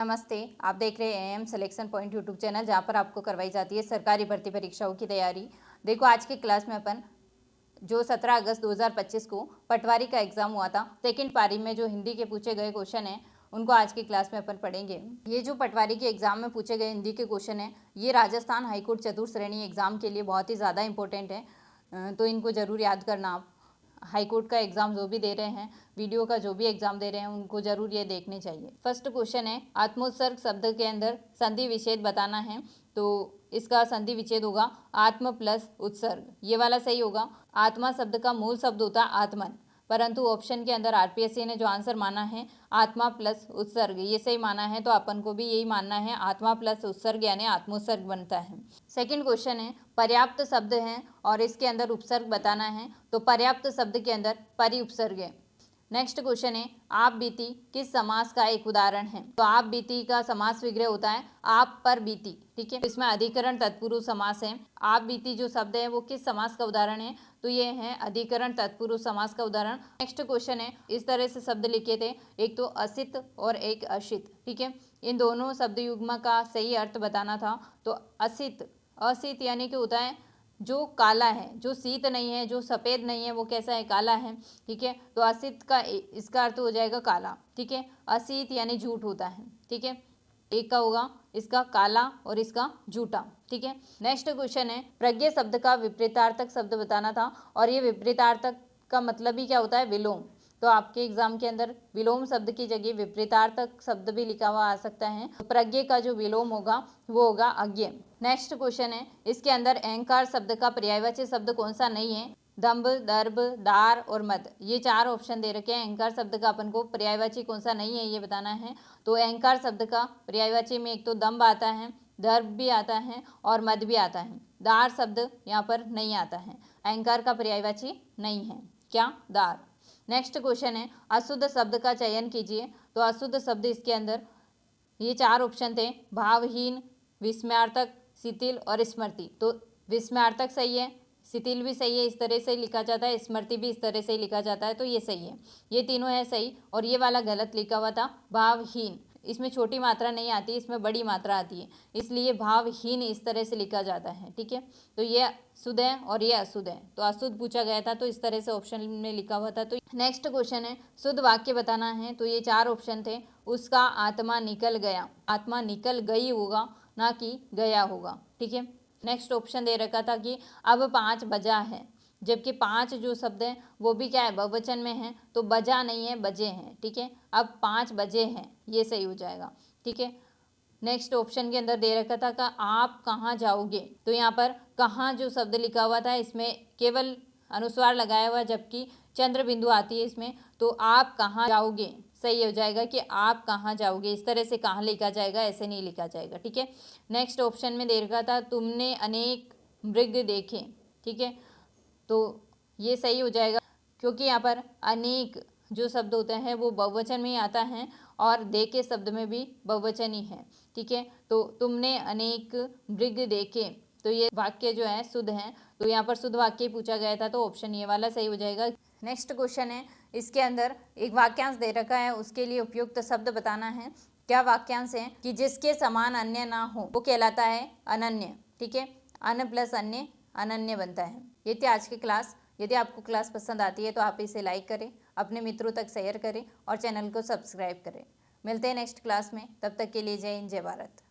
नमस्ते, आप देख रहे हैं M selection point YouTube channel, जहां पर आपको करवाई जाती है सरकारी भर्ती परीक्षाओं की तैयारी। देखो, आज की क्लास में अपन जो 17 अगस्त 2025 को पटवारी का एग्जाम हुआ था, सेकंड पारी में जो हिंदी के पूछे गए क्वेश्चन हैं उनको आज की क्लास में अपन पढ़ेंगे। ये जो पटवारी के एग्जाम में पूछे गए हिंदी के क्वेश्चन हैं, ये राजस्थान हाईकोर्ट चतुर्थ श्रेणी एग्जाम के लिए बहुत ही ज़्यादा इंपॉर्टेंट है, तो इनको ज़रूर याद करना। आप हाईकोर्ट का एग्जाम जो भी दे रहे हैं, वीडियो का जो भी एग्जाम दे रहे हैं, उनको जरूर ये देखने चाहिए। फर्स्ट क्वेश्चन है, आत्मोत्सर्ग शब्द के अंदर संधि विच्छेद बताना है, तो इसका संधि विच्छेद होगा आत्म प्लस उत्सर्ग, ये वाला सही होगा। आत्मा शब्द का मूल शब्द होता है आत्मन, परंतु ऑप्शन के अंदर आरपीएससी ने जो आंसर माना है आत्मा प्लस उत्सर्ग, ये सही माना है, तो अपन को भी यही मानना है, आत्मा प्लस उत्सर्ग यानी आत्मोत्सर्ग बनता है। सेकंड क्वेश्चन है, पर्याप्त शब्द है और इसके अंदर उपसर्ग बताना है, तो पर्याप्त शब्द के अंदर परि उपसर्ग है। नेक्स्ट क्वेश्चन है, आप बीती किस समास का एक उदाहरण है, तो आप बीती का समास विग्रह होता है आप पर बीती, ठीक है। इसमें अधिकरण तत्पुरुष समास है। आप बीती जो शब्द है वो किस समास का उदाहरण है, तो ये है अधिकरण तत्पुरुष समास का उदाहरण। नेक्स्ट क्वेश्चन है, इस तरह से शब्द लिखे थे, एक तो असित और एक अशित, ठीक है। इन दोनों शब्द युग्म का सही अर्थ बताना था, तो असित, असित यानी कि होता है जो काला है, जो शीत नहीं है, जो सफ़ेद नहीं है, वो कैसा है, काला है, ठीक है। तो असित का इसका अर्थ हो जाएगा काला, ठीक है। असित यानी झूठ होता है, ठीक है। एक का होगा इसका काला और इसका झूठा, ठीक है। नेक्स्ट क्वेश्चन है, प्रज्ञ शब्द का विपरीतार्थक शब्द बताना था, और ये विपरीतार्थक का मतलब ही क्या होता है, विलोम। तो आपके एग्जाम के अंदर विलोम शब्द की जगह विपरीतार्थक शब्द भी लिखा हुआ आ सकता है, तो प्रज्ञ का जो विलोम होगा वो होगा अज्ञ। नेक्स्ट क्वेश्चन है, इसके अंदर अहंकार शब्द का पर्यायवाची शब्द कौन सा नहीं है, दंभ, दर्भ, दार और मद, ये चार ऑप्शन दे रखे हैं। अहंकार शब्द का अपन को पर्यायवाची कौन सा नहीं है ये बताना है, तो अहंकार शब्द का पर्यायवाची में एक तो दंभ आता है, दर्भ भी आता है और मद भी आता है। दार शब्द यहाँ पर नहीं आता है, अहंकार का पर्यायवाची नहीं है, क्या, दार। नेक्स्ट क्वेश्चन है, अशुद्ध शब्द का चयन कीजिए, तो अशुद्ध शब्द इसके अंदर ये चार ऑप्शन थे, भावहीन, विस्मयार्थक, शिथिल और स्मृति। तो विस्मयार्थक सही है, शिथिल भी सही है, इस तरह से लिखा जाता है, स्मृति भी इस तरह से लिखा जाता है, तो ये सही है, ये तीनों है सही। और ये वाला गलत लिखा हुआ था, भावहीन, इसमें छोटी मात्रा नहीं आती, इसमें बड़ी मात्रा आती है, इसलिए भावहीन इस तरह से लिखा जाता है, ठीक है। तो ये शुद्ध है और ये अशुद्ध है, तो अशुद्ध पूछा गया था, तो इस तरह से ऑप्शन में लिखा हुआ था। तो नेक्स्ट क्वेश्चन है, शुद्ध वाक्य बताना है, तो ये चार ऑप्शन थे, उसका आत्मा निकल गया, आत्मा निकल गई होगा, ना कि गया होगा, ठीक है। नेक्स्ट ऑप्शन दे रखा था कि अब 5 बजा है, जबकि 5 जो शब्द है वो भी क्या है, बहुवचन में है, तो बजा नहीं है, बजे हैं, ठीक है। अब 5 बजे हैं, ये सही हो जाएगा, ठीक है। नेक्स्ट ऑप्शन के अंदर दे रखा था कि आप कहाँ जाओगे, तो यहाँ पर कहाँ जो शब्द लिखा हुआ था इसमें केवल अनुस्वार लगाया हुआ, जबकि चंद्र बिंदु आती है इसमें, तो आप कहाँ जाओगे सही हो जाएगा कि आप कहाँ जाओगे, इस तरह से कहाँ लिखा जाएगा, ऐसे नहीं लिखा जाएगा, ठीक है। नेक्स्ट ऑप्शन में दे रखा था तुमने अनेक मृग देखे, ठीक है, तो ये सही हो जाएगा, क्योंकि यहाँ पर अनेक जो शब्द होते हैं वो बहुवचन में ही आता है और देखे शब्द में भी बहुवचन ही है, ठीक है। तो तुमने अनेक मृग देखे, तो ये वाक्य जो है शुद्ध है, तो यहाँ पर शुद्ध वाक्य पूछा गया था, तो ऑप्शन ये वाला सही हो जाएगा। नेक्स्ट क्वेश्चन है, इसके अंदर एक वाक्यांश दे रखा है, उसके लिए उपयुक्त शब्द बताना है। क्या वाक्यांश है कि जिसके समान अन्य ना हो वो कहलाता है अनन्य, ठीक है। अन प्लस अन्य अनन्य बनता है। ये थी आज की क्लास। यदि आपको क्लास पसंद आती है तो आप इसे लाइक करें, अपने मित्रों तक शेयर करें और चैनल को सब्सक्राइब करें। मिलते हैं नेक्स्ट क्लास में, तब तक के लिए जय हिंद, जय भारत।